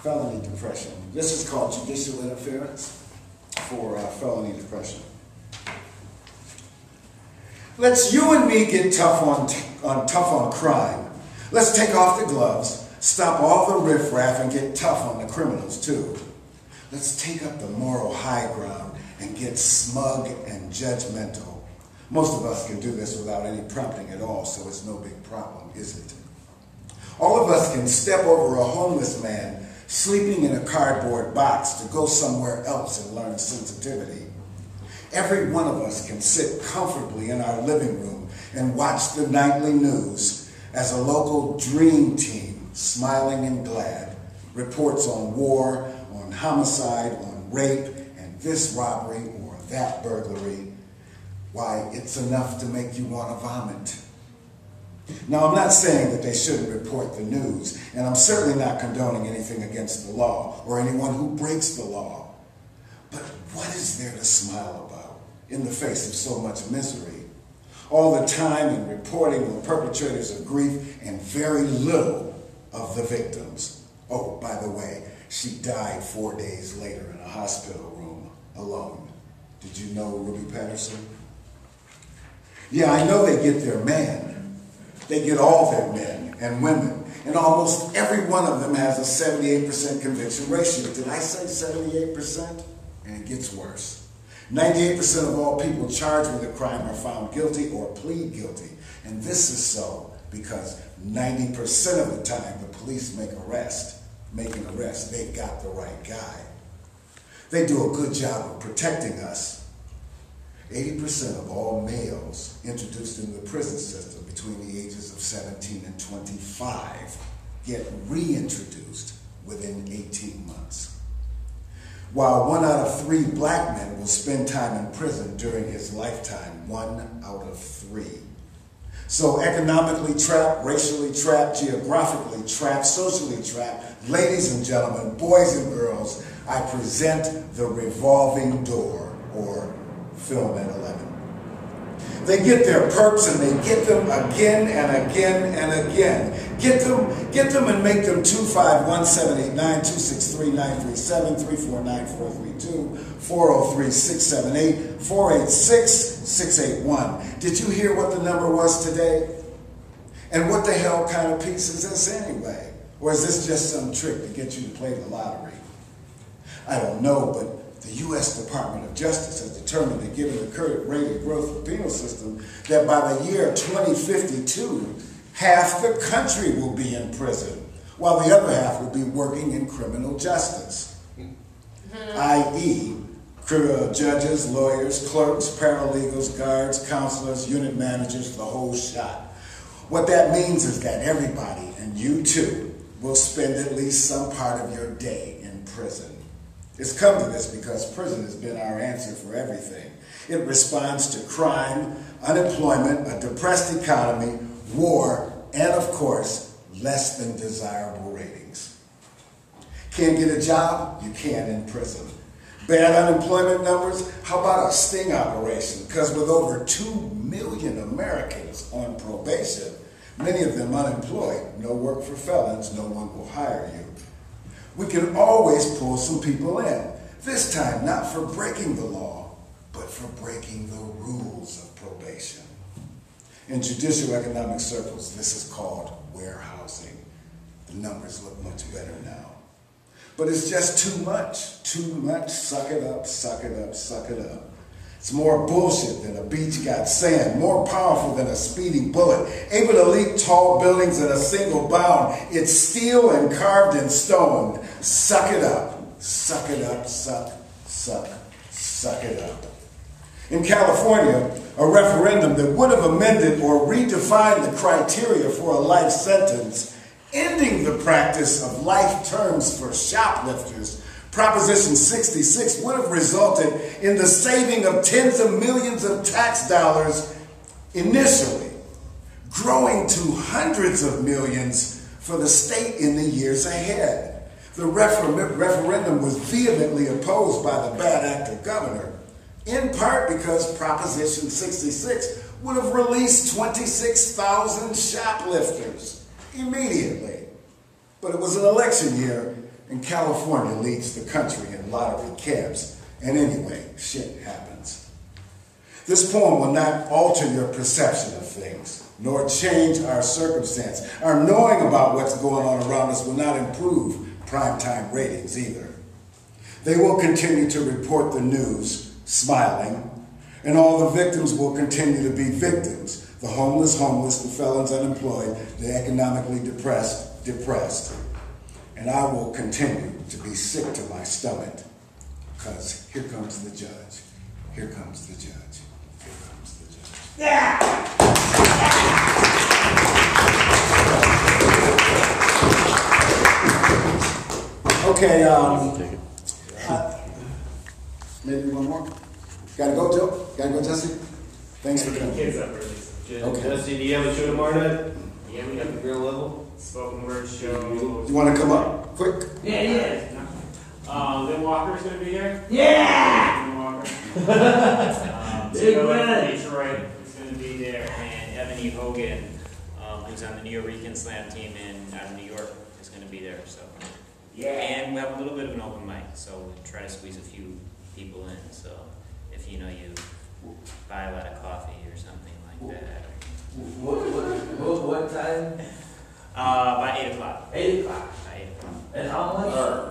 felony depression. This is called judicial interference for felony depression. Let's you and me get tough on crime. Let's take off the gloves, stop all the riffraff, and get tough on the criminals too. Let's take up the moral high ground and get smug and judgmental. Most of us can do this without any prompting at all, so it's no big problem, is it? All of us can step over a homeless man sleeping in a cardboard box to go somewhere else and learn sensitivity. Every one of us can sit comfortably in our living room and watch the nightly news as a local dream team, smiling and glad, reports on war, on homicide, on rape, and this robbery or that burglary. Why, it's enough to make you want to vomit. Now, I'm not saying that they shouldn't report the news, and I'm certainly not condoning anything against the law or anyone who breaks the law. But what is there to smile about in the face of so much misery? All the time and reporting of perpetrators of grief and very little of the victims. Oh, by the way, she died 4 days later in a hospital room alone. Did you know Ruby Patterson? Yeah, I know they get their man. They get all their men and women. And almost every one of them has a 78% conviction ratio. Did I say 78%? And it gets worse. 98% of all people charged with a crime are found guilty or plead guilty. And this is so because 90% of the time the police make an arrest, they've got the right guy. They do a good job of protecting us. 80% of all males introduced into the prison system between the ages of 17 and 25 get reintroduced within 18 months. While 1 out of 3 black men will spend time in prison during his lifetime, 1 out of 3. So economically trapped, racially trapped, geographically trapped, socially trapped, ladies and gentlemen, boys and girls, I present the revolving door, or film at 11. They get their perps and they get them again and again and again. Get them and make them 251-789, 263-937, 349-432, 403-678, 486-681. Did you hear what the number was today? And what the hell kind of piece is this anyway? Or is this just some trick to get you to play the lottery? I don't know, but the U.S. Department of Justice has determined that given the current rate of growth of the penal system, that by the year 2052, half the country will be in prison, while the other half will be working in criminal justice, i.e., judges, lawyers, clerks, paralegals, guards, counselors, unit managers, the whole shot. What that means is that everybody, and you too, will spend at least some part of your day in prison. It's come to this because prison has been our answer for everything. It responds to crime, unemployment, a depressed economy, war, and of course, less than desirable ratings. Can't get a job? You can in prison. Bad unemployment numbers? How about a sting operation? Because with over 2 million Americans on probation, many of them unemployed, no work for felons, no one will hire you. We can always pull some people in. This time, not for breaking the law, but for breaking the rules of probation. In judicial economic circles, this is called warehousing. The numbers look much better now. But it's just too much. Too much. Suck it up, suck it up, suck it up. It's more bullshit than a beach got sand, more powerful than a speeding bullet, able to leap tall buildings in a single bound. It's steel and carved in stone. Suck it up, suck it up, suck it up. In California, a referendum that would have amended or redefined the criteria for a life sentence, ending the practice of life terms for shoplifters, Proposition 66 would have resulted in the saving of tens of millions of tax dollars initially, growing to hundreds of millions for the state in the years ahead. The referendum was vehemently opposed by the bad actor governor, in part because Proposition 66 would have released 26,000 shoplifters immediately. But it was an election year, And California leads the country in lottery cabs. And anyway, shit happens. This poem will not alter your perception of things, nor change our circumstance. Our knowing about what's going on around us will not improve primetime ratings either. They will continue to report the news, smiling, and all the victims will continue to be victims. The homeless, the felons unemployed, the economically depressed. And I will continue to be sick to my stomach, because here comes the judge. Here comes the judge. Here comes the judge. Yeah! Okay, maybe one more. Gotta go, Joe? Gotta go, Jesse? Thanks for coming. Kids up early. Okay. Jesse, do you have a show tomorrow night? Yeah, we have the grill level. Spoken word show. You want to come up quick? Yeah. Lynn Walker's going to be here. Yeah! Lynn Walker. Big man. Detroit is going to be there. And Ebony Hogan, who's on the New York Slam team out of New York, is going to be there. So. Yeah. And we have a little bit of an open mic, so we'll try to squeeze a few people in. So if you buy a lot of coffee or something like that. What time? By 8 o'clock. 8 o'clock. By 8 o'clock. And how much?